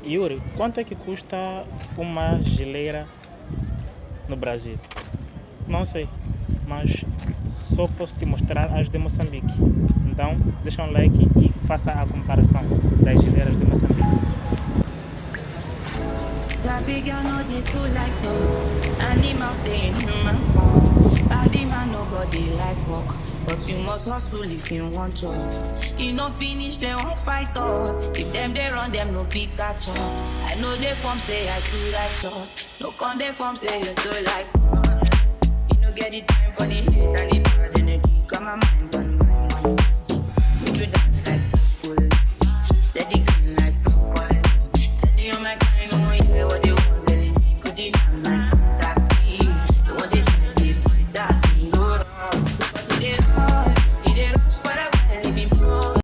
Yuri, quanto é que custa uma geleira no Brasil? Não sei, mas só posso te mostrar as de Moçambique. Então, deixa um like e faça a comparação das geleiras de Moçambique. Sabi girl no dey too like talk. Animals stay in human form. Body man nobody like work, but you must hustle if you want job. You no finish they won't fight us. If them they run them no fit catch up. I know they form say I too righteous. No con they form say you too like us. You no get the time for the hate and the bad energy. Come my mind